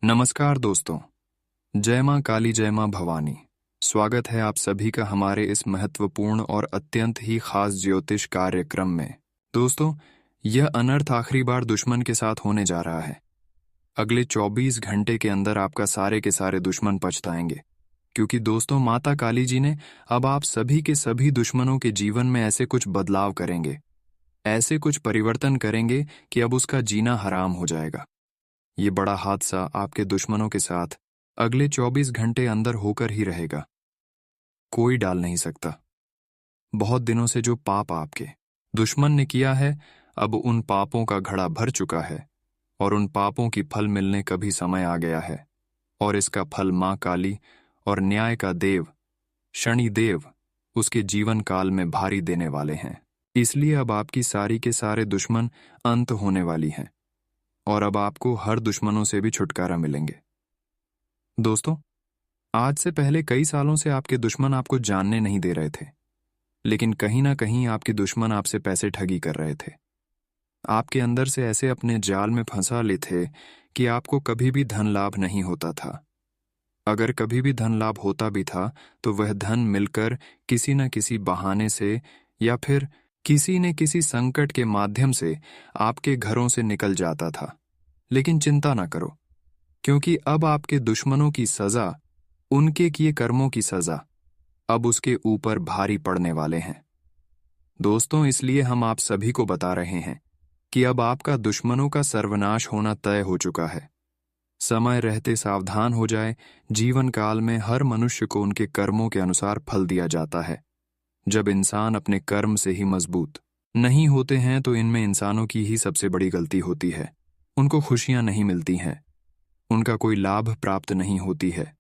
नमस्कार दोस्तों। जय मां काली, जय मां भवानी। स्वागत है आप सभी का हमारे इस महत्वपूर्ण और अत्यंत ही खास ज्योतिष कार्यक्रम में। दोस्तों, यह अनर्थ आखिरी बार दुश्मन के साथ होने जा रहा है। अगले 24 घंटे के अंदर आपका सारे के सारे दुश्मन पछताएंगे, क्योंकि दोस्तों माता काली जी ने अब आप सभी के सभी दुश्मनों के जीवन में ऐसे कुछ बदलाव करेंगे, ऐसे कुछ परिवर्तन करेंगे कि अब उसका जीना हराम हो जाएगा। ये बड़ा हादसा आपके दुश्मनों के साथ अगले 24 घंटे अंदर होकर ही रहेगा। कोई डाल नहीं सकता। बहुत दिनों से जो पाप आपके दुश्मन ने किया है, अब उन पापों का घड़ा भर चुका है और उन पापों की फल मिलने का भी समय आ गया है। और इसका फल मां काली और न्याय का देव शनि देव उसके जीवन काल में भारी देने वाले हैं। इसलिए अब आपकी सारी के सारे दुश्मन अंत होने वाली हैं और अब आपको हर दुश्मनों से भी छुटकारा मिलेंगे। दोस्तों, आज से पहले कई सालों से आपके दुश्मन आपको जानने नहीं दे रहे थे, लेकिन कहीं ना कहीं आपके दुश्मन आपसे पैसे ठगी कर रहे थे। आपके अंदर से ऐसे अपने जाल में फंसा ले थे कि आपको कभी भी धन लाभ नहीं होता था। अगर कभी भी धन लाभ होता भी था तो वह धन मिलकर किसी न किसी बहाने से या फिर किसी न किसी संकट के माध्यम से आपके घरों से निकल जाता था। लेकिन चिंता ना करो, क्योंकि अब आपके दुश्मनों की सजा, उनके किए कर्मों की सजा अब उसके ऊपर भारी पड़ने वाले हैं। दोस्तों, इसलिए हम आप सभी को बता रहे हैं कि अब आपका दुश्मनों का सर्वनाश होना तय हो चुका है। समय रहते सावधान हो जाए। जीवन काल में हर मनुष्य को उनके कर्मों के अनुसार फल दिया जाता है। जब इंसान अपने कर्म से ही मजबूत नहीं होते हैं तो इनमें इंसानों की ही सबसे बड़ी गलती होती है। उनको खुशियां नहीं मिलती हैं, उनका कोई लाभ प्राप्त नहीं होती है,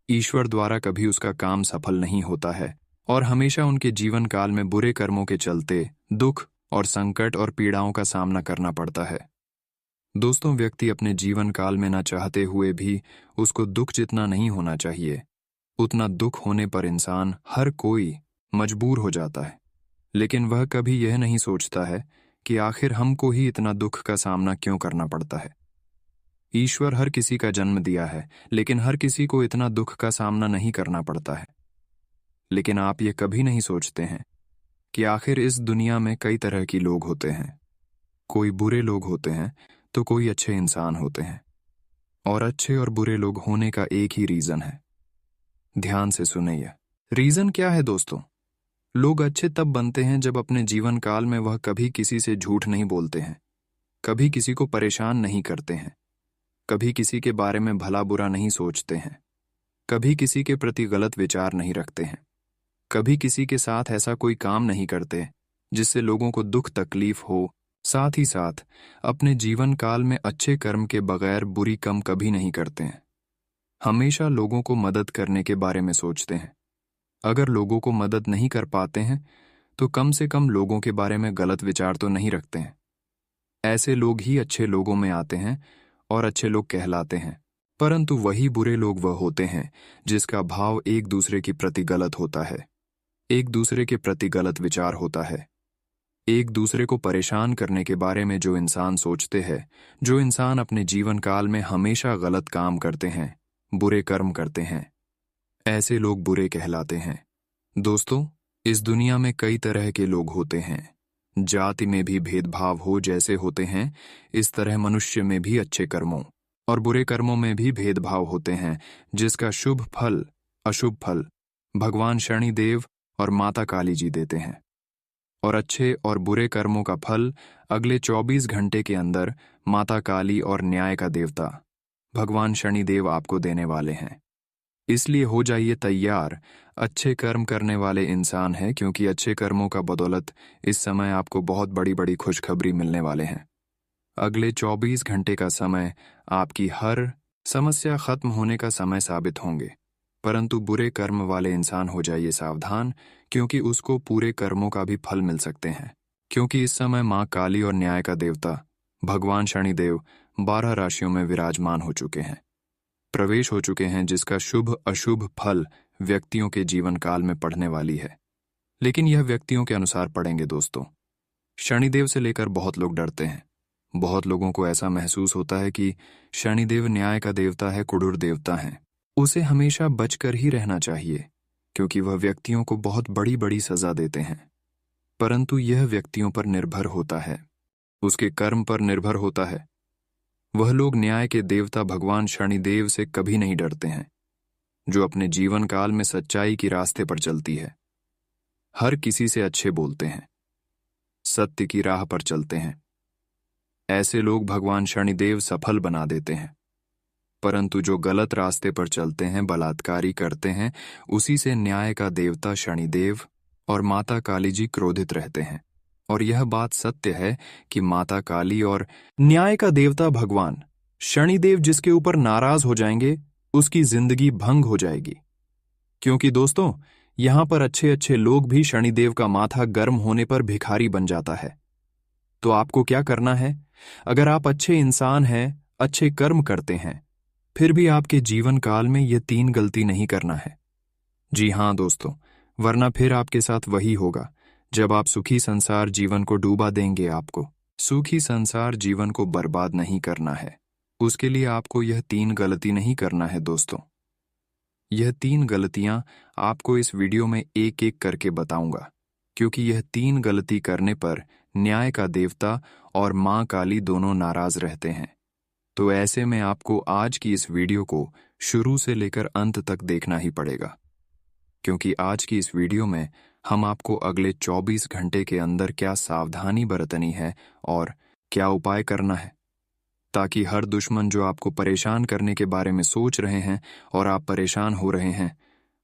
ईश्वर द्वारा कभी उसका काम सफल नहीं होता है और हमेशा उनके जीवन काल में बुरे कर्मों के चलते दुख और संकट और पीड़ाओं का सामना करना पड़ता है। दोस्तों, व्यक्ति अपने जीवन काल में ना चाहते हुए भी उसको दुख जितना नहीं होना चाहिए, उतना दुख होने पर इंसान हर कोई मजबूर हो जाता है। लेकिन वह कभी यह नहीं सोचता है कि आखिर हमको ही इतना दुख का सामना क्यों करना पड़ता है। ईश्वर हर किसी का जन्म दिया है, लेकिन हर किसी को इतना दुख का सामना नहीं करना पड़ता है। लेकिन आप ये कभी नहीं सोचते हैं कि आखिर इस दुनिया में कई तरह की लोग होते हैं। कोई बुरे लोग होते हैं तो कोई अच्छे इंसान होते हैं, और अच्छे और बुरे लोग होने का एक ही रीजन है। ध्यान से सुनिए। रीजन क्या है दोस्तों? लोग अच्छे तब बनते हैं जब अपने जीवन काल में वह कभी किसी से झूठ नहीं बोलते हैं, कभी किसी को परेशान नहीं करते हैं, कभी किसी के बारे में भला बुरा नहीं सोचते हैं, कभी किसी के प्रति गलत विचार नहीं रखते हैं, कभी किसी के साथ ऐसा कोई काम नहीं करते जिससे लोगों को दुख तकलीफ हो। साथ ही साथ अपने जीवन काल में अच्छे कर्म के बगैर बुरी कम कभी नहीं करते हैं। हमेशा लोगों को मदद करने के बारे में सोचते हैं। अगर लोगों को मदद नहीं कर पाते हैं तो कम से कम लोगों के बारे में गलत विचार तो नहीं रखते हैं। ऐसे लोग ही अच्छे लोगों में आते हैं और अच्छे लोग कहलाते हैं। परंतु वही बुरे लोग वह होते हैं जिसका भाव एक दूसरे के प्रति गलत होता है, एक दूसरे के प्रति गलत विचार होता है। एक दूसरे को परेशान करने के बारे में जो इंसान सोचते हैं, जो इंसान अपने जीवन काल में हमेशा गलत काम करते हैं, बुरे कर्म करते हैं, ऐसे लोग बुरे कहलाते हैं। दोस्तों, इस दुनिया में कई तरह के लोग होते हैं। जाति में भी भेदभाव हो जैसे होते हैं, इस तरह मनुष्य में भी अच्छे कर्मों और बुरे कर्मों में भी भेदभाव होते हैं, जिसका शुभ फल अशुभ फल भगवान शनिदेव और माता काली जी देते हैं। और अच्छे और बुरे कर्मों का फल अगले 24 घंटे के अंदर माता काली और न्याय का देवता भगवान शनिदेव आपको देने वाले हैं। इसलिए हो जाइए तैयार। अच्छे कर्म करने वाले इंसान हैं, क्योंकि अच्छे कर्मों का बदौलत इस समय आपको बहुत बड़ी बड़ी खुशखबरी मिलने वाले हैं। अगले 24 घंटे का समय आपकी हर समस्या खत्म होने का समय साबित होंगे। परंतु बुरे कर्म वाले इंसान हो जाइए सावधान, क्योंकि उसको पूरे कर्मों का भी फल मिल सकते हैं। क्योंकि इस समय मां काली और न्याय का देवता भगवान शनिदेव 12 राशियों में विराजमान हो चुके हैं, प्रवेश हो चुके हैं, जिसका शुभ अशुभ फल व्यक्तियों के जीवन काल में पड़ने वाली है। लेकिन यह व्यक्तियों के अनुसार पड़ेंगे दोस्तों। शनिदेव से लेकर बहुत लोग डरते हैं, बहुत लोगों को ऐसा महसूस होता है कि शनिदेव न्याय का देवता है, कुडूर देवता है। उसे हमेशा बचकर ही रहना चाहिए क्योंकि वह व्यक्तियों को बहुत बड़ी बड़ी सजा देते हैं। परंतु यह व्यक्तियों पर निर्भर होता है, उसके कर्म पर निर्भर होता है। वह लोग न्याय के देवता भगवान शनिदेव से कभी नहीं डरते हैं, जो अपने जीवन काल में सच्चाई की रास्ते पर चलती है, हर किसी से अच्छे बोलते हैं, सत्य की राह पर चलते हैं। ऐसे लोग भगवान शनिदेव सफल बना देते हैं। परंतु जो गलत रास्ते पर चलते हैं, बलात्कारी करते हैं, उसी से न्याय का देवता शनिदेव और माता काली जी क्रोधित रहते हैं। और यह बात सत्य है कि माता काली और न्याय का देवता भगवान शनिदेव जिसके ऊपर नाराज हो जाएंगे, उसकी जिंदगी भंग हो जाएगी। क्योंकि दोस्तों, यहां पर अच्छे अच्छे लोग भी शनिदेव का माथा गर्म होने पर भिखारी बन जाता है। तो आपको क्या करना है? अगर आप अच्छे इंसान हैं, अच्छे कर्म करते हैं, फिर भी आपके जीवन काल में ये 3 गलती नहीं करना है। जी हां दोस्तों, वरना फिर आपके साथ वही होगा जब आप सुखी संसार जीवन को डूबा देंगे। आपको सुखी संसार जीवन को बर्बाद नहीं करना है। उसके लिए आपको यह 3 गलती नहीं करना है दोस्तों। यह 3 गलतियां आपको इस वीडियो में एक एक करके बताऊंगा, क्योंकि यह 3 गलती करने पर न्याय का देवता और मां काली दोनों नाराज रहते हैं। तो ऐसे में आपको आज की इस वीडियो को शुरू से लेकर अंत तक देखना ही पड़ेगा, क्योंकि आज की इस वीडियो में हम आपको अगले 24 घंटे के अंदर क्या सावधानी बरतनी है और क्या उपाय करना है, ताकि हर दुश्मन जो आपको परेशान करने के बारे में सोच रहे हैं और आप परेशान हो रहे हैं,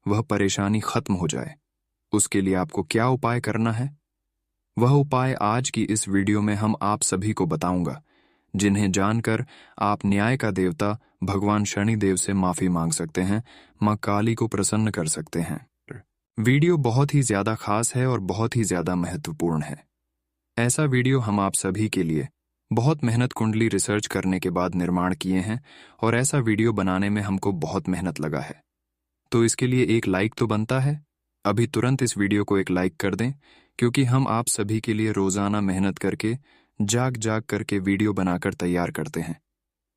वह परेशानी खत्म हो जाए। उसके लिए आपको क्या उपाय करना है, वह उपाय आज की इस वीडियो में हम आप सभी को बताऊंगा, जिन्हें जानकर आप न्याय का देवता भगवान शनिदेव से माफी मांग सकते हैं, मां काली को प्रसन्न कर सकते हैं। वीडियो बहुत ही ज्यादा खास है और बहुत ही ज्यादा महत्वपूर्ण है। ऐसा वीडियो हम आप सभी के लिए बहुत मेहनत कुंडली रिसर्च करने के बाद निर्माण किए हैं, और ऐसा वीडियो बनाने में हमको बहुत मेहनत लगा है। तो इसके लिए एक लाइक तो बनता है। अभी तुरंत इस वीडियो को एक लाइक कर दें, क्योंकि हम आप सभी के लिए रोजाना मेहनत करके जाग जाग करके वीडियो बनाकर तैयार करते हैं,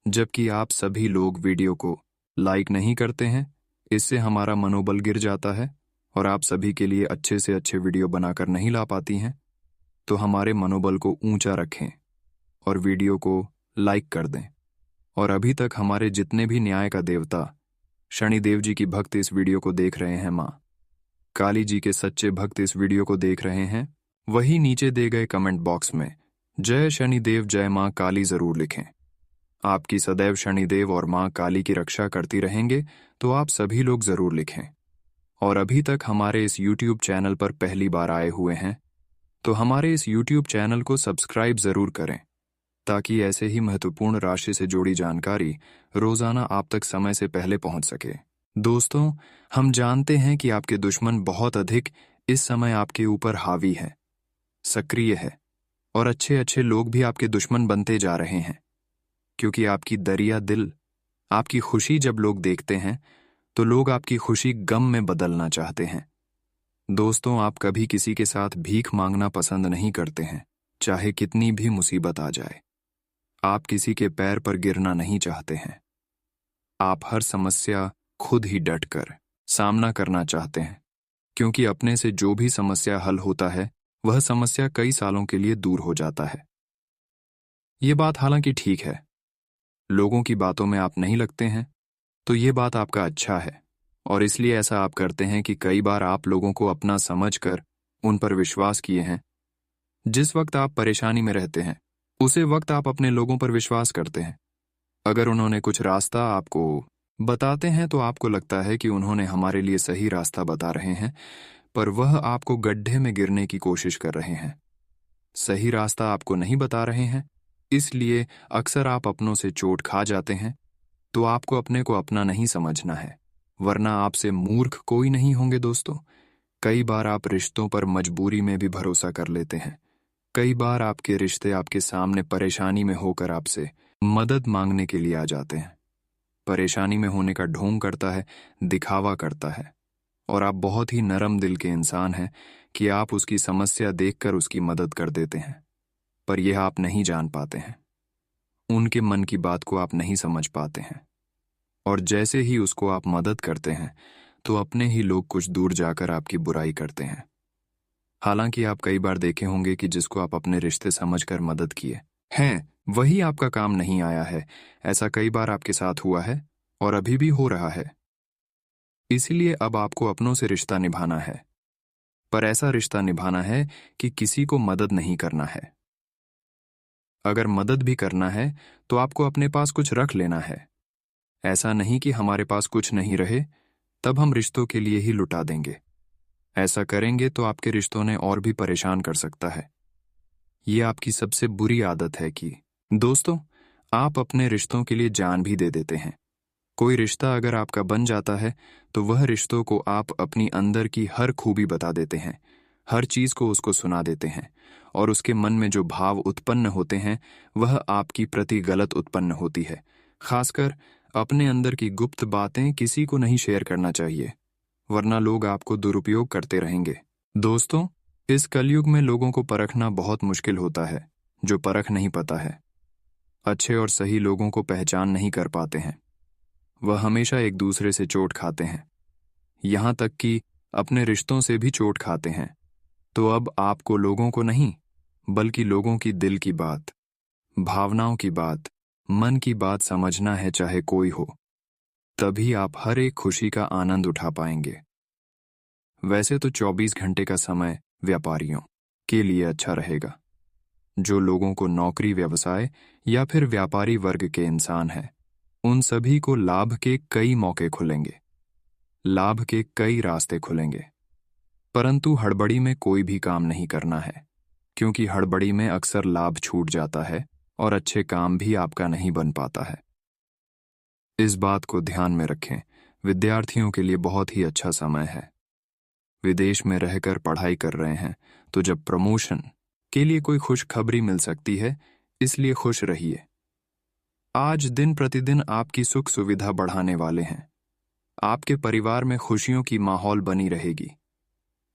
जबकि आप सभी लोग वीडियो को लाइक नहीं करते हैं। इससे हमारा मनोबल गिर जाता है और आप सभी के लिए अच्छे से अच्छे वीडियो बनाकर नहीं ला पाती हैं। तो हमारे मनोबल को ऊंचा रखें और वीडियो को लाइक कर दें। और अभी तक हमारे जितने भी न्याय का देवता शनिदेव जी की भक्त इस वीडियो को देख रहे हैं, माँ काली जी के सच्चे भक्त इस वीडियो को देख रहे हैं, वही नीचे दे गए कमेंट बॉक्स में जय शनिदेव जय मां काली जरूर लिखें। आपकी सदैव शनिदेव और मां काली की रक्षा करती रहेंगे, तो आप सभी लोग जरूर लिखें। और अभी तक हमारे इस YouTube चैनल पर पहली बार आए हुए हैं, तो हमारे इस YouTube चैनल को सब्सक्राइब जरूर करें, ताकि ऐसे ही महत्वपूर्ण राशि से जुड़ी जानकारी रोजाना आप तक समय से पहले पहुंच सके। दोस्तों, हम जानते हैं कि आपके दुश्मन बहुत अधिक इस समय आपके ऊपर हावी है, सक्रिय है, और अच्छे अच्छे लोग भी आपके दुश्मन बनते जा रहे हैं, क्योंकि आपकी दरिया दिल, आपकी खुशी जब लोग देखते हैं, तो लोग आपकी खुशी गम में बदलना चाहते हैं। दोस्तों, आप कभी किसी के साथ भीख मांगना पसंद नहीं करते हैं, चाहे कितनी भी मुसीबत आ जाए। आप किसी के पैर पर गिरना नहीं चाहते हैं। आप हर समस्या खुद ही डटकर सामना करना चाहते हैं, क्योंकि अपने से जो भी समस्या हल होता है, वह समस्या कई सालों के लिए दूर हो जाता है। ये बात हालांकि ठीक है, लोगों की बातों में आप नहीं लगते हैं, तो ये बात आपका अच्छा है, और इसलिए ऐसा आप करते हैं कि कई बार आप लोगों को अपना समझकर उन पर विश्वास किए हैं। जिस वक्त आप परेशानी में रहते हैं, उसे वक्त आप अपने लोगों पर विश्वास करते हैं। अगर उन्होंने कुछ रास्ता आपको बताते हैं, तो आपको लगता है कि उन्होंने हमारे लिए सही रास्ता बता रहे हैं, पर वह आपको गड्ढे में गिरने की कोशिश कर रहे हैं। सही रास्ता आपको नहीं बता रहे हैं, इसलिए अक्सर आप अपनों से चोट खा जाते हैं। तो आपको अपने को अपना नहीं समझना है, वरना आपसे मूर्ख कोई नहीं होंगे दोस्तों। कई बार आप रिश्तों पर मजबूरी में भी भरोसा कर लेते हैं। कई बार आपके रिश्ते आपके सामने परेशानी में होकर आपसे मदद मांगने के लिए आ जाते हैं। परेशानी में होने का ढोंग करता है, दिखावा करता है, और आप बहुत ही नरम दिल के इंसान हैं कि आप उसकी समस्या देखकर उसकी मदद कर देते हैं, पर यह आप नहीं जान पाते हैं उनके मन की बात को आप नहीं समझ पाते हैं, और जैसे ही उसको आप मदद करते हैं तो अपने ही लोग कुछ दूर जाकर आपकी बुराई करते हैं। हालांकि आप कई बार देखे होंगे कि जिसको आप अपने रिश्ते समझकर मदद किए हैं वही आपका काम नहीं आया है। ऐसा कई बार आपके साथ हुआ है और अभी भी हो रहा है। इसीलिए अब आपको अपनों से रिश्ता निभाना है, पर ऐसा रिश्ता निभाना है कि किसी को मदद नहीं करना है। अगर मदद भी करना है तो आपको अपने पास कुछ रख लेना है। ऐसा नहीं कि हमारे पास कुछ नहीं रहे तब हम रिश्तों के लिए ही लुटा देंगे। ऐसा करेंगे तो आपके रिश्तों ने और भी परेशान कर सकता है। ये आपकी सबसे बुरी आदत है कि दोस्तों, आप अपने रिश्तों के लिए जान भी दे देते हैं। कोई रिश्ता अगर आपका बन जाता है तो वह रिश्तों को आप अपनी अंदर की हर खूबी बता देते हैं, हर चीज को उसको सुना देते हैं, और उसके मन में जो भाव उत्पन्न होते हैं वह आपकी प्रति गलत उत्पन्न होती है। खासकर अपने अंदर की गुप्त बातें किसी को नहीं शेयर करना चाहिए, वरना लोग आपको दुरुपयोग करते रहेंगे। दोस्तों, इस कलयुग में लोगों को परखना बहुत मुश्किल होता है। जो परख नहीं पता है, अच्छे और सही लोगों को पहचान नहीं कर पाते हैं, वह हमेशा एक दूसरे से चोट खाते हैं, यहां तक कि अपने रिश्तों से भी चोट खाते हैं। तो अब आपको लोगों को नहीं, बल्कि लोगों की दिल की बात, भावनाओं की बात, मन की बात समझना है, चाहे कोई हो। तभी आप हर एक खुशी का आनंद उठा पाएंगे। वैसे तो 24 घंटे का समय व्यापारियों के लिए अच्छा रहेगा। जो लोगों को नौकरी, व्यवसाय या फिर व्यापारी वर्ग के इंसान हैं, उन सभी को लाभ के कई मौके खुलेंगे, लाभ के कई रास्ते खुलेंगे। परंतु हड़बड़ी में कोई भी काम नहीं करना है, क्योंकि हड़बड़ी में अक्सर लाभ छूट जाता है और अच्छे काम भी आपका नहीं बन पाता है। इस बात को ध्यान में रखें। विद्यार्थियों के लिए बहुत ही अच्छा समय है। विदेश में रहकर पढ़ाई कर रहे हैं तो जब प्रमोशन के लिए कोई खुशखबरी मिल सकती है, इसलिए खुश रहिए। आज दिन प्रतिदिन आपकी सुख सुविधा बढ़ाने वाले हैं। आपके परिवार में खुशियों की माहौल बनी रहेगी।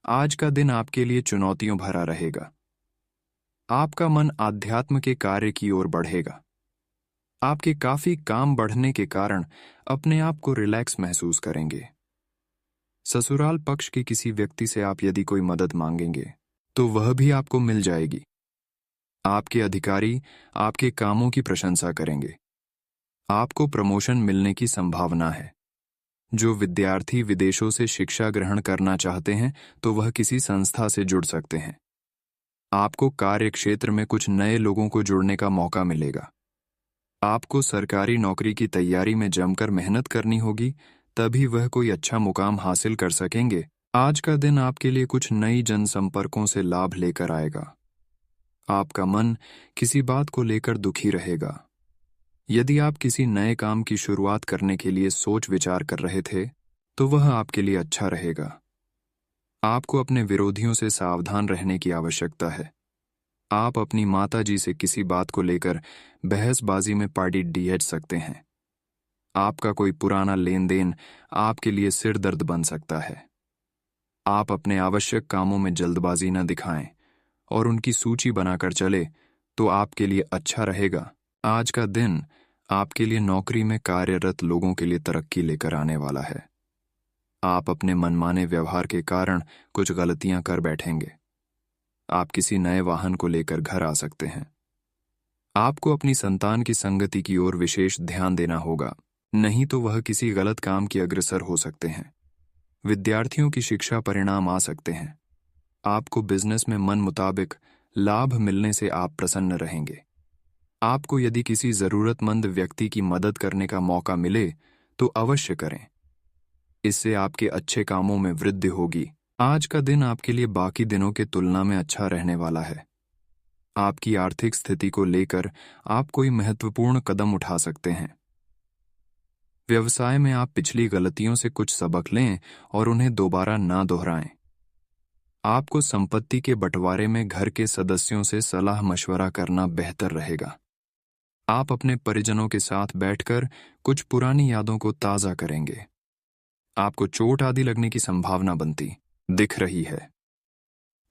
आज का दिन आपके लिए चुनौतियों भरा रहेगा। आपका मन आध्यात्म के कार्य की ओर बढ़ेगा। आपके काफी काम बढ़ने के कारण अपने आप को रिलैक्स महसूस करेंगे। ससुराल पक्ष के किसी व्यक्ति से आप यदि कोई मदद मांगेंगे तो वह भी आपको मिल जाएगी। आपके अधिकारी आपके कामों की प्रशंसा करेंगे। आपको प्रमोशन मिलने की संभावना है। जो विद्यार्थी विदेशों से शिक्षा ग्रहण करना चाहते हैं तो वह किसी संस्था से जुड़ सकते हैं। आपको कार्य क्षेत्र में कुछ नए लोगों को जुड़ने का मौका मिलेगा। आपको सरकारी नौकरी की तैयारी में जमकर मेहनत करनी होगी, तभी वह कोई अच्छा मुकाम हासिल कर सकेंगे। आज का दिन आपके लिए कुछ नई जनसंपर्कों से लाभ लेकर आएगा। आपका मन किसी बात को लेकर दुखी रहेगा। यदि आप किसी नए काम की शुरुआत करने के लिए सोच विचार कर रहे थे तो वह आपके लिए अच्छा रहेगा। आपको अपने विरोधियों से सावधान रहने की आवश्यकता है। आप अपनी माताजी से किसी बात को लेकर बहसबाजी में पार्टी डीएच सकते हैं। आपका कोई पुराना लेन देन आपके लिए सिर दर्द बन सकता है। आप अपने आवश्यक कामों में जल्दबाजी न दिखाएं और उनकी सूची बनाकर चले तो आपके लिए अच्छा रहेगा। आज का दिन आपके लिए नौकरी में कार्यरत लोगों के लिए तरक्की लेकर आने वाला है। आप अपने मनमाने व्यवहार के कारण कुछ गलतियां कर बैठेंगे। आप किसी नए वाहन को लेकर घर आ सकते हैं। आपको अपनी संतान की संगति की ओर विशेष ध्यान देना होगा, नहीं तो वह किसी गलत काम की अग्रसर हो सकते हैं। विद्यार्थियों की शिक्षा परिणाम आ सकते हैं। आपको बिजनेस में मन मुताबिक लाभ मिलने से आप प्रसन्न रहेंगे। आपको यदि किसी जरूरतमंद व्यक्ति की मदद करने का मौका मिले तो अवश्य करें। इससे आपके अच्छे कामों में वृद्धि होगी। आज का दिन आपके लिए बाकी दिनों के तुलना में अच्छा रहने वाला है। आपकी आर्थिक स्थिति को लेकर आप कोई महत्वपूर्ण कदम उठा सकते हैं। व्यवसाय में आप पिछली गलतियों से कुछ सबक लें और उन्हें दोबारा ना दोहराएं। आपको संपत्ति के बंटवारे में घर के सदस्यों से सलाह मशवरा करना बेहतर रहेगा। आप अपने परिजनों के साथ बैठकर कुछ पुरानी यादों को ताज़ा करेंगे। आपको चोट आदि लगने की संभावना बनती दिख रही है।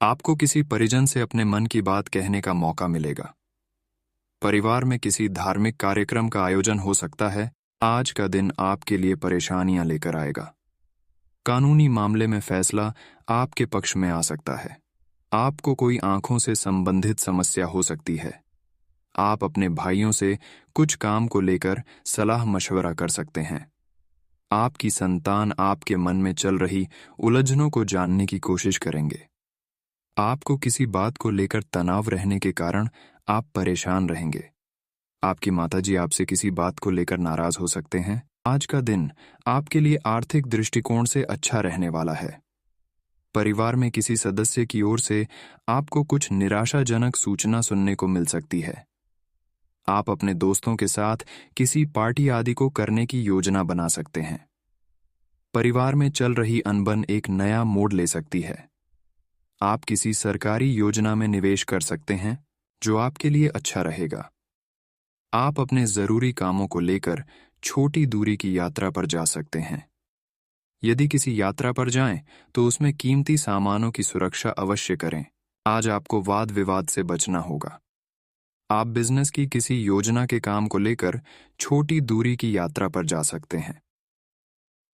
आपको किसी परिजन से अपने मन की बात कहने का मौका मिलेगा। परिवार में किसी धार्मिक कार्यक्रम का आयोजन हो सकता है। आज का दिन आपके लिए परेशानियां लेकर आएगा। कानूनी मामले में फैसला आपके पक्ष में आ सकता है। आपको कोई आंखों से संबंधित समस्या हो सकती है। आप अपने भाइयों से कुछ काम को लेकर सलाह मशवरा कर सकते हैं। आपकी संतान आपके मन में चल रही उलझनों को जानने की कोशिश करेंगे। आपको किसी बात को लेकर तनाव रहने के कारण आप परेशान रहेंगे। आपकी माताजी आपसे किसी बात को लेकर नाराज हो सकते हैं। आज का दिन आपके लिए आर्थिक दृष्टिकोण से अच्छा रहने वाला है। परिवार में किसी सदस्य की ओर से आपको कुछ निराशाजनक सूचना सुनने को मिल सकती है। आप अपने दोस्तों के साथ किसी पार्टी आदि को करने की योजना बना सकते हैं। परिवार में चल रही अनबन एक नया मोड़ ले सकती है। आप किसी सरकारी योजना में निवेश कर सकते हैं जो आपके लिए अच्छा रहेगा। आप अपने जरूरी कामों को लेकर छोटी दूरी की यात्रा पर जा सकते हैं। यदि किसी यात्रा पर जाएं तो उसमें कीमती सामानों की सुरक्षा अवश्य करें। आज आपको वाद विवाद से बचना होगा। आप बिजनेस की किसी योजना के काम को लेकर छोटी दूरी की यात्रा पर जा सकते हैं।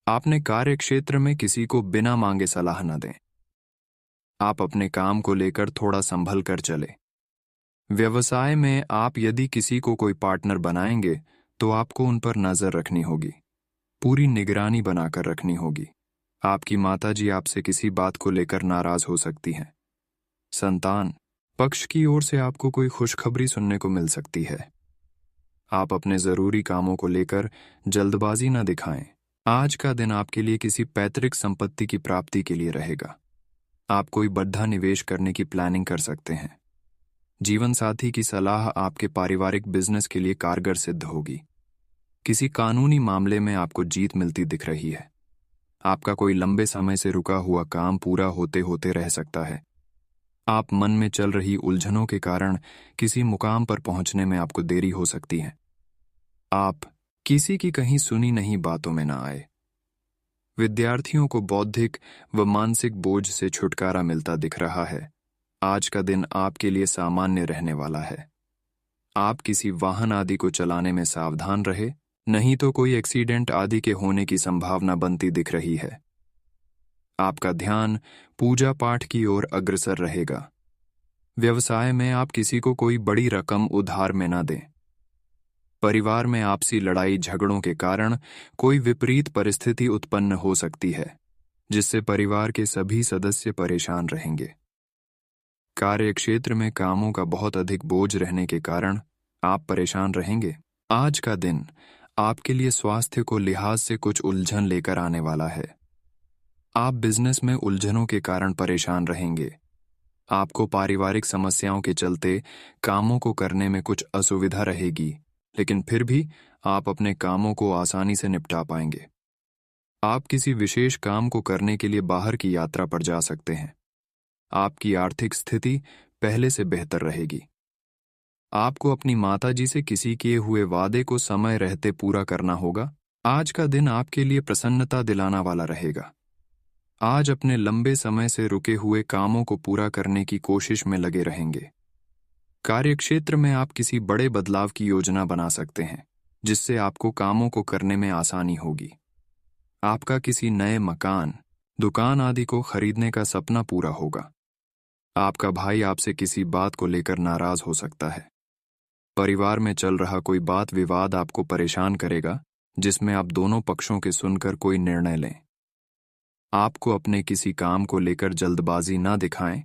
आपने कार्य क्षेत्र में किसी को बिना मांगे सलाह न दें। आप अपने काम को लेकर थोड़ा संभल कर चले। व्यवसाय में आप यदि किसी को कोई पार्टनर बनाएंगे तो आपको उन पर नजर रखनी होगी, पूरी निगरानी बनाकर रखनी होगी। आपकी माताजी आपसे किसी बात को लेकर नाराज हो सकती हैं। संतान पक्ष की ओर से आपको कोई खुशखबरी सुनने को मिल सकती है। आप अपने जरूरी कामों को लेकर जल्दबाजी न दिखाएं। आज का दिन आपके लिए किसी पैतृक संपत्ति की प्राप्ति के लिए रहेगा। आप कोई बड़ा निवेश करने की प्लानिंग कर सकते हैं। जीवन साथी की सलाह आपके पारिवारिक बिजनेस के लिए कारगर सिद्ध होगी। किसी कानूनी मामले में आपको जीत मिलती दिख रही है। आपका कोई लंबे समय से रुका हुआ काम पूरा होते होते रह सकता है। आप मन में चल रही उलझनों के कारण किसी मुकाम पर पहुंचने में आपको देरी हो सकती है। आप किसी की कहीं सुनी नहीं बातों में ना आए। विद्यार्थियों को बौद्धिक व मानसिक बोझ से छुटकारा मिलता दिख रहा है। आज का दिन आपके लिए सामान्य रहने वाला है। आप किसी वाहन आदि को चलाने में सावधान रहे, नहीं तो कोई एक्सीडेंट आदि के होने की संभावना बनती दिख रही है। आपका ध्यान पूजा पाठ की ओर अग्रसर रहेगा। व्यवसाय में आप किसी को कोई बड़ी रकम उधार में न दें। परिवार में आपसी लड़ाई झगड़ों के कारण कोई विपरीत परिस्थिति उत्पन्न हो सकती है, जिससे परिवार के सभी सदस्य परेशान रहेंगे। कार्य क्षेत्र में कामों का बहुत अधिक बोझ रहने के कारण आप परेशान रहेंगे। आज का दिन आपके लिए स्वास्थ्य को लिहाज से कुछ उलझन लेकर आने वाला है। आप बिजनेस में उलझनों के कारण परेशान रहेंगे। आपको पारिवारिक समस्याओं के चलते कामों को करने में कुछ असुविधा रहेगी, लेकिन फिर भी आप अपने कामों को आसानी से निपटा पाएंगे। आप किसी विशेष काम को करने के लिए बाहर की यात्रा पर जा सकते हैं। आपकी आर्थिक स्थिति पहले से बेहतर रहेगी। आपको अपनी माताजी से किसी किए हुए वादे को समय रहते पूरा करना होगा। आज का दिन आपके लिए प्रसन्नता दिलाना वाला रहेगा। आज अपने लंबे समय से रुके हुए कामों को पूरा करने की कोशिश में लगे रहेंगे। कार्यक्षेत्र में आप किसी बड़े बदलाव की योजना बना सकते हैं, जिससे आपको कामों को करने में आसानी होगी। आपका किसी नए मकान, दुकान आदि को खरीदने का सपना पूरा होगा। आपका भाई आपसे किसी बात को लेकर नाराज हो सकता है। परिवार में चल रहा कोई बात विवाद आपको परेशान करेगा, जिसमें आप दोनों पक्षों के सुनकर कोई निर्णय लें। आपको अपने किसी काम को लेकर जल्दबाजी ना दिखाएं।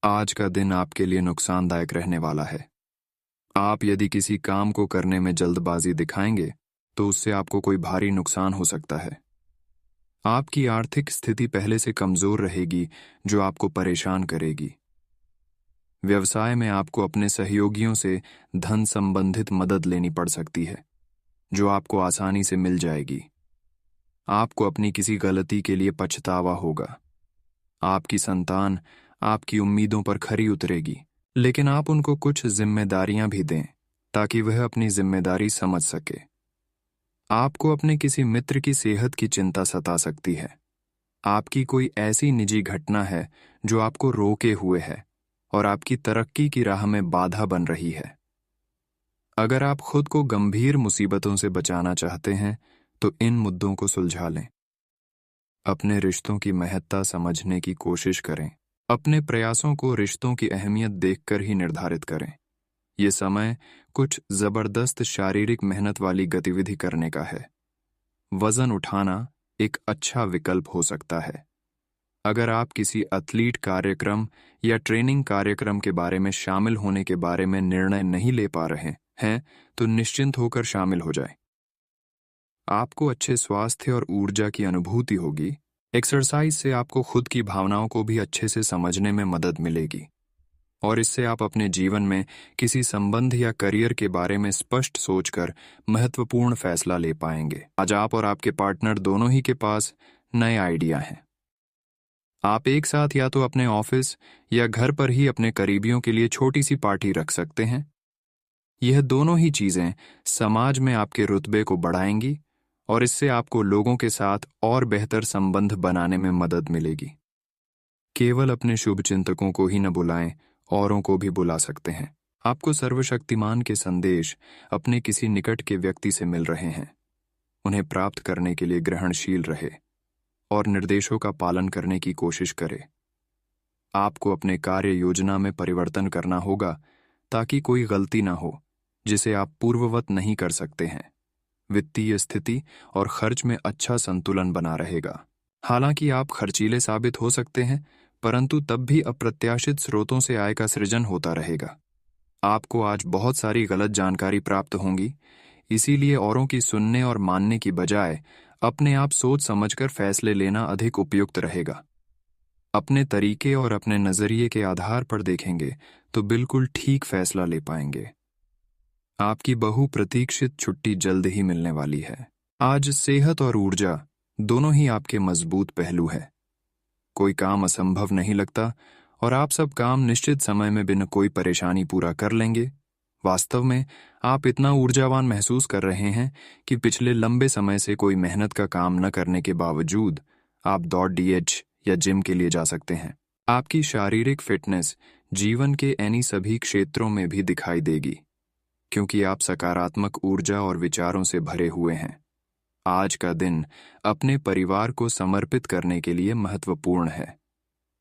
आज का दिन आपके लिए नुकसानदायक रहने वाला है। आप यदि किसी काम को करने में जल्दबाजी दिखाएंगे तो उससे आपको कोई भारी नुकसान हो सकता है। आपकी आर्थिक स्थिति पहले से कमजोर रहेगी, जो आपको परेशान करेगी। व्यवसाय में आपको अपने सहयोगियों से धन संबंधित मदद लेनी पड़ सकती है, जो आपको आसानी से मिल जाएगी। आपको अपनी किसी गलती के लिए पछतावा होगा। आपकी संतान आपकी उम्मीदों पर खरी उतरेगी, लेकिन आप उनको कुछ जिम्मेदारियां भी दें ताकि वह अपनी जिम्मेदारी समझ सके। आपको अपने किसी मित्र की सेहत की चिंता सता सकती है। आपकी कोई ऐसी निजी घटना है जो आपको रोके हुए है और आपकी तरक्की की राह में बाधा बन रही है। अगर आप खुद को गंभीर मुसीबतों से बचाना चाहते हैं तो इन मुद्दों को सुलझा लें। अपने रिश्तों की महत्ता समझने की कोशिश करें। अपने प्रयासों को रिश्तों की अहमियत देखकर ही निर्धारित करें। ये समय कुछ जबरदस्त शारीरिक मेहनत वाली गतिविधि करने का है। वजन उठाना एक अच्छा विकल्प हो सकता है। अगर आप किसी एथलीट कार्यक्रम या ट्रेनिंग कार्यक्रम के बारे में शामिल होने के बारे में निर्णय नहीं ले पा रहे हैं, तो निश्चिंत होकर शामिल हो जाएं। आपको अच्छे स्वास्थ्य और ऊर्जा की अनुभूति होगी। एक्सरसाइज से आपको खुद की भावनाओं को भी अच्छे से समझने में मदद मिलेगी और इससे आप अपने जीवन में किसी संबंध या करियर के बारे में स्पष्ट सोचकर महत्वपूर्ण फैसला ले पाएंगे। आज आप और आपके पार्टनर दोनों ही के पास नए आइडिया हैं। आप एक साथ या तो अपने ऑफिस या घर पर ही अपने करीबियों के लिए छोटी सी पार्टी रख सकते हैं। यह दोनों ही चीजें समाज में आपके रुतबे को बढ़ाएंगी और इससे आपको लोगों के साथ और बेहतर संबंध बनाने में मदद मिलेगी। केवल अपने शुभचिंतकों को ही न बुलाएं, औरों को भी बुला सकते हैं। आपको सर्वशक्तिमान के संदेश अपने किसी निकट के व्यक्ति से मिल रहे हैं। उन्हें प्राप्त करने के लिए ग्रहणशील रहे और निर्देशों का पालन करने की कोशिश करें। आपको अपने कार्य योजना में परिवर्तन करना होगा ताकि कोई गलती ना हो जिसे आप पूर्ववत नहीं कर सकते हैं। वित्तीय स्थिति और खर्च में अच्छा संतुलन बना रहेगा। हालांकि आप खर्चीले साबित हो सकते हैं, परंतु तब भी अप्रत्याशित स्रोतों से आय का सृजन होता रहेगा। आपको आज बहुत सारी गलत जानकारी प्राप्त होंगी, इसीलिए औरों की सुनने और मानने की बजाय अपने आप सोच समझकर फैसले लेना अधिक उपयुक्त रहेगा। अपने तरीके और अपने नजरिए के आधार पर देखेंगे तो बिल्कुल ठीक फैसला ले पाएंगे। आपकी बहुप्रतीक्षित छुट्टी जल्द ही मिलने वाली है। आज सेहत और ऊर्जा दोनों ही आपके मजबूत पहलू है। कोई काम असंभव नहीं लगता और आप सब काम निश्चित समय में बिना कोई परेशानी पूरा कर लेंगे। वास्तव में आप इतना ऊर्जावान महसूस कर रहे हैं कि पिछले लंबे समय से कोई मेहनत का काम न करने के बावजूद आप दौड़, डीएच या जिम के लिए जा सकते हैं। आपकी शारीरिक फिटनेस जीवन के ऐनी सभी क्षेत्रों में भी दिखाई देगी, क्योंकि आप सकारात्मक ऊर्जा और विचारों से भरे हुए हैं। आज का दिन अपने परिवार को समर्पित करने के लिए महत्वपूर्ण है।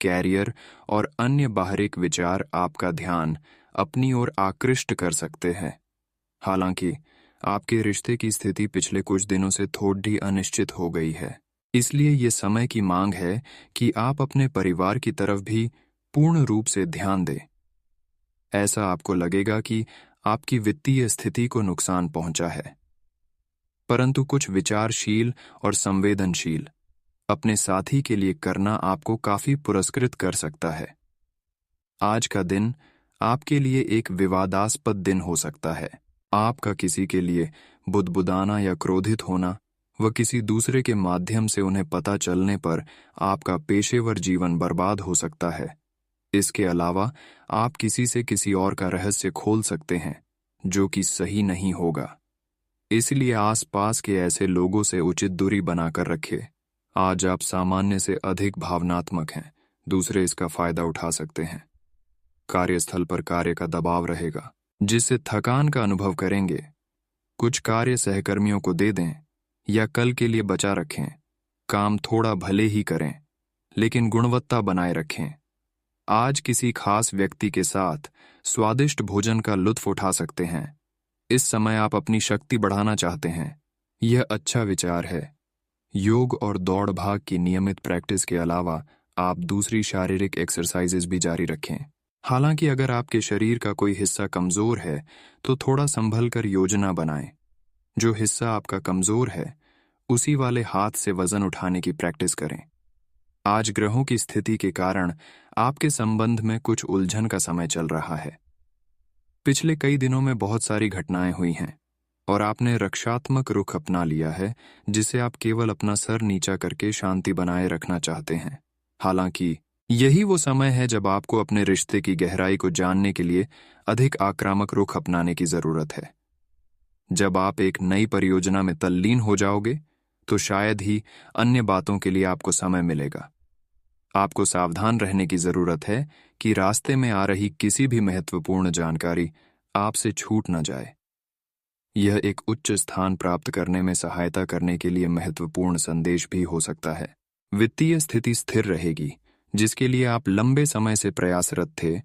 कैरियर और अन्य बाहरिक विचार आपका ध्यान अपनी ओर आकृष्ट कर सकते हैं। हालांकि आपके रिश्ते की स्थिति पिछले कुछ दिनों से थोड़ी अनिश्चित हो गई है, इसलिए ये समय की मांग है कि आप अपने परिवार की तरफ भी पूर्ण रूप से ध्यान दें। ऐसा आपको लगेगा कि आपकी वित्तीय स्थिति को नुकसान पहुंचा है, परंतु कुछ विचारशील और संवेदनशील अपने साथी के लिए करना आपको काफी पुरस्कृत कर सकता है। आज का दिन आपके लिए एक विवादास्पद दिन हो सकता है। आपका किसी के लिए बुदबुदाना या क्रोधित होना व किसी दूसरे के माध्यम से उन्हें पता चलने पर आपका पेशेवर जीवन बर्बाद हो सकता है। इसके अलावा आप किसी से किसी और का रहस्य खोल सकते हैं, जो कि सही नहीं होगा। इसलिए आसपास के ऐसे लोगों से उचित दूरी बनाकर रखें। आज आप सामान्य से अधिक भावनात्मक हैं, दूसरे इसका फायदा उठा सकते हैं। कार्यस्थल पर कार्य का दबाव रहेगा, जिससे थकान का अनुभव करेंगे। कुछ कार्य सहकर्मियों को दे दें या कल के लिए बचा रखें। काम थोड़ा भले ही करें, लेकिन गुणवत्ता बनाए रखें। आज किसी खास व्यक्ति के साथ स्वादिष्ट भोजन का लुत्फ उठा सकते हैं। इस समय आप अपनी शक्ति बढ़ाना चाहते हैं, यह अच्छा विचार है। योग और दौड़ भाग की नियमित प्रैक्टिस के अलावा आप दूसरी शारीरिक एक्सरसाइजेज भी जारी रखें। हालांकि अगर आपके शरीर का कोई हिस्सा कमजोर है तो थोड़ा संभल कर योजना बनाएं। जो हिस्सा आपका कमजोर है उसी वाले हाथ से वजन उठाने की प्रैक्टिस करें। आज ग्रहों की स्थिति के कारण आपके संबंध में कुछ उलझन का समय चल रहा है। पिछले कई दिनों में बहुत सारी घटनाएं हुई हैं और आपने रक्षात्मक रुख अपना लिया है, जिसे आप केवल अपना सर नीचा करके शांति बनाए रखना चाहते हैं। हालांकि यही वो समय है जब आपको अपने रिश्ते की गहराई को जानने के लिए अधिक आक्रामक रुख अपनाने की जरूरत है। जब आप एक नई परियोजना में तल्लीन हो जाओगे तो शायद ही अन्य बातों के लिए आपको समय मिलेगा। आपको सावधान रहने की जरूरत है कि रास्ते में आ रही किसी भी महत्वपूर्ण जानकारी आपसे छूट न जाए। यह एक उच्च स्थान प्राप्त करने में सहायता करने के लिए महत्वपूर्ण संदेश भी हो सकता है। वित्तीय स्थिति स्थिर रहेगी, जिसके लिए आप लंबे समय से प्रयासरत थे,